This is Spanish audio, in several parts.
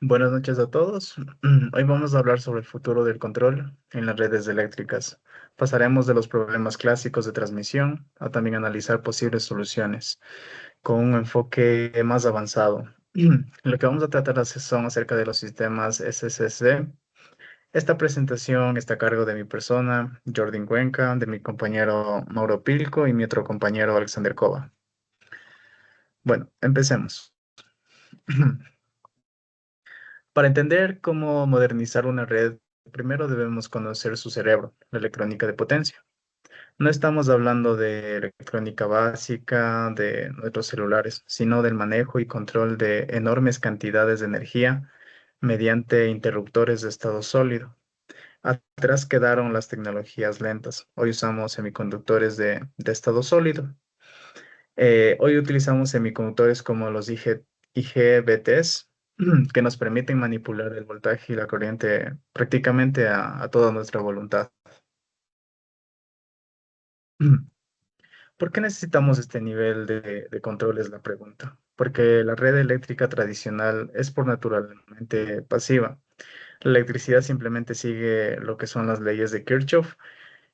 Buenas noches a todos. Hoy vamos a hablar sobre el futuro del control en las redes eléctricas. Pasaremos de los problemas clásicos de transmisión a también analizar posibles soluciones con un enfoque más avanzado. Lo que vamos a tratar son acerca de los sistemas SSC. Esta presentación está a cargo de mi persona, Jordan Cuenca, de mi compañero Mauro Pilco y mi otro compañero Alexander Kova. Bueno, empecemos. Para entender cómo modernizar una red, primero debemos conocer su cerebro, la electrónica de potencia. No estamos hablando de electrónica básica de nuestros celulares, sino del manejo y control de enormes cantidades de energía mediante interruptores de estado sólido. Atrás quedaron las tecnologías lentas. Hoy usamos semiconductores de estado sólido. Hoy utilizamos semiconductores como los IGBTs, que nos permiten manipular el voltaje y la corriente prácticamente a toda nuestra voluntad. ¿Por qué necesitamos este nivel de control? Es la pregunta. Porque la red eléctrica tradicional es por naturalmente pasiva. La electricidad simplemente sigue lo que son las leyes de Kirchhoff,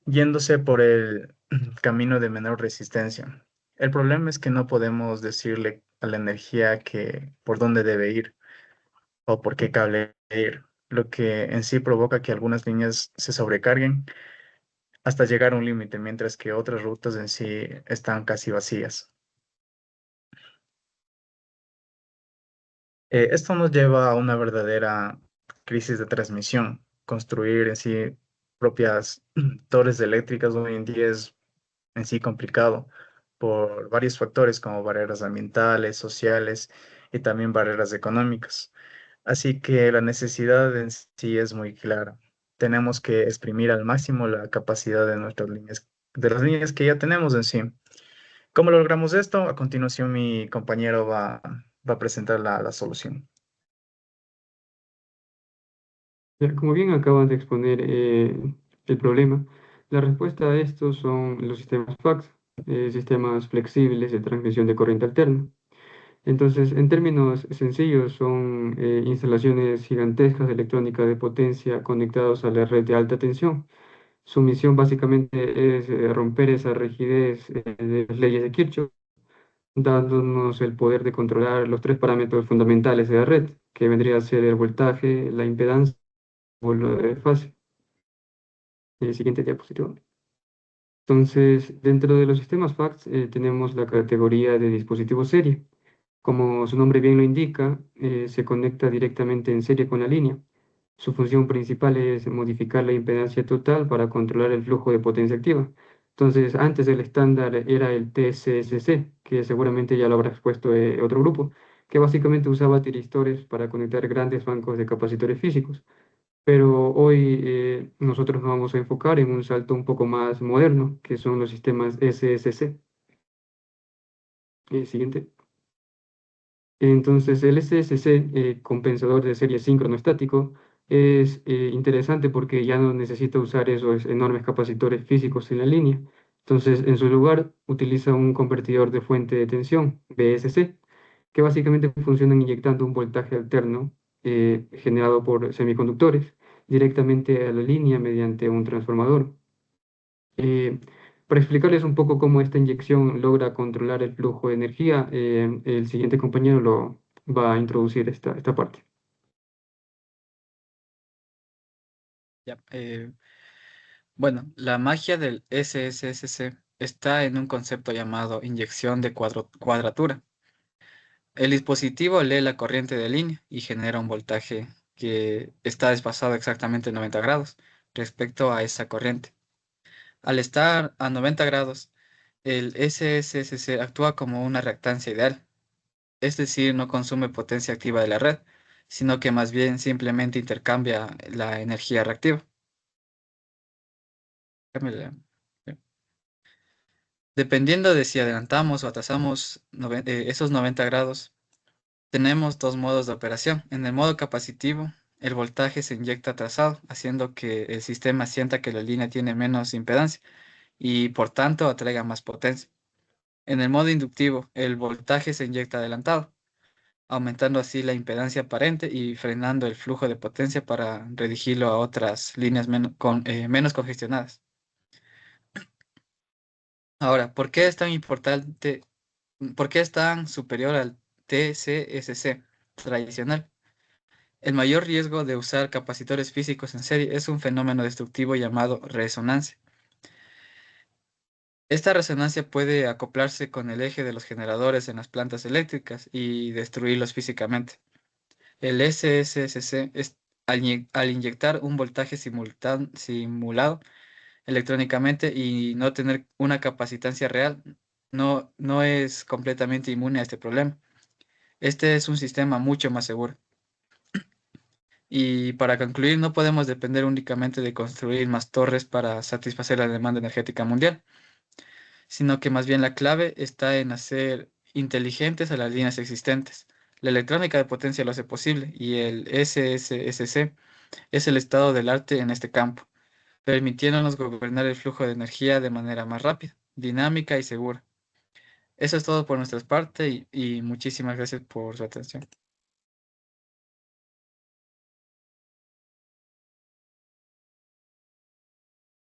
yéndose por el camino de menor resistencia. El problema es que no podemos decirle a la energía que por dónde debe ir o por qué cable ir, lo que en sí provoca que algunas líneas se sobrecarguen hasta llegar a un límite, mientras que otras rutas en sí están casi vacías. Esto nos lleva a una verdadera crisis de transmisión. Construir en sí propias torres eléctricas hoy en día es en sí complicado por varios factores como barreras ambientales, sociales y también barreras económicas. Así que la necesidad en sí es muy clara. Tenemos que exprimir al máximo la capacidad de nuestras líneas, de las líneas que ya tenemos en sí. ¿Cómo logramos esto? A continuación, mi compañero va a presentar la solución. Como bien acaban de exponer el problema, la respuesta a esto son los sistemas FACS, sistemas flexibles de transmisión de corriente alterna. Entonces, en términos sencillos, son instalaciones gigantescas de electrónica de potencia conectados a la red de alta tensión. Su misión básicamente es romper esa rigidez de las leyes de Kirchhoff, dándonos el poder de controlar los tres parámetros fundamentales de la red, que vendría a ser el voltaje, la impedancia o la fase. Siguiente diapositiva. Entonces, dentro de los sistemas FACS tenemos la categoría de dispositivo serie. Como su nombre bien lo indica, se conecta directamente en serie con la línea. Su función principal es modificar la impedancia total para controlar el flujo de potencia activa. Entonces, antes el estándar era el TCSC, que seguramente ya lo habrá expuesto otro grupo, que básicamente usaba tiristores para conectar grandes bancos de capacitores físicos. Pero hoy nosotros nos vamos a enfocar en un salto un poco más moderno, que son los sistemas SSC. Siguiente. Entonces, el SSC, compensador de serie síncrono estático, es interesante porque ya no necesita usar esos enormes capacitores físicos en la línea. Entonces, en su lugar, utiliza un convertidor de fuente de tensión, VSC, que básicamente funciona inyectando un voltaje alterno generado por semiconductores directamente a la línea mediante un transformador. Eh, para explicarles un poco cómo esta inyección logra controlar el flujo de energía, el siguiente compañero lo va a introducir esta parte. Ya, bueno, la magia del SSSC está en un concepto llamado inyección de cuadratura. El dispositivo lee la corriente de línea y genera un voltaje que está desfasado exactamente 90 grados respecto a esa corriente. Al estar a 90 grados, el SSSC actúa como una reactancia ideal, es decir, no consume potencia activa de la red, sino que más bien simplemente intercambia la energía reactiva. Cámbiale. Dependiendo de si adelantamos o atrasamos esos 90 grados, tenemos dos modos de operación. En el modo capacitivo, el voltaje se inyecta atrasado, haciendo que el sistema sienta que la línea tiene menos impedancia y por tanto atraiga más potencia. En el modo inductivo, el voltaje se inyecta adelantado. aumentando así la impedancia aparente y frenando el flujo de potencia para redirigirlo a otras líneas menos congestionadas. Ahora, ¿por qué es tan importante? ¿Por qué es tan superior al TCSC tradicional? El mayor riesgo de usar capacitores físicos en serie es un fenómeno destructivo llamado resonancia. Esta resonancia puede acoplarse con el eje de los generadores en las plantas eléctricas y destruirlos físicamente. El SSCC al inyectar un voltaje simulado electrónicamente y no tener una capacitancia real, no es completamente inmune a este problema. Este es un sistema mucho más seguro. Y para concluir, no podemos depender únicamente de construir más torres para satisfacer la demanda energética mundial, sino que más bien la clave está en hacer inteligentes a las líneas existentes. La electrónica de potencia lo hace posible y el SSSC es el estado del arte en este campo, permitiéndonos gobernar el flujo de energía de manera más rápida, dinámica y segura. Eso es todo por nuestra parte y muchísimas gracias por su atención.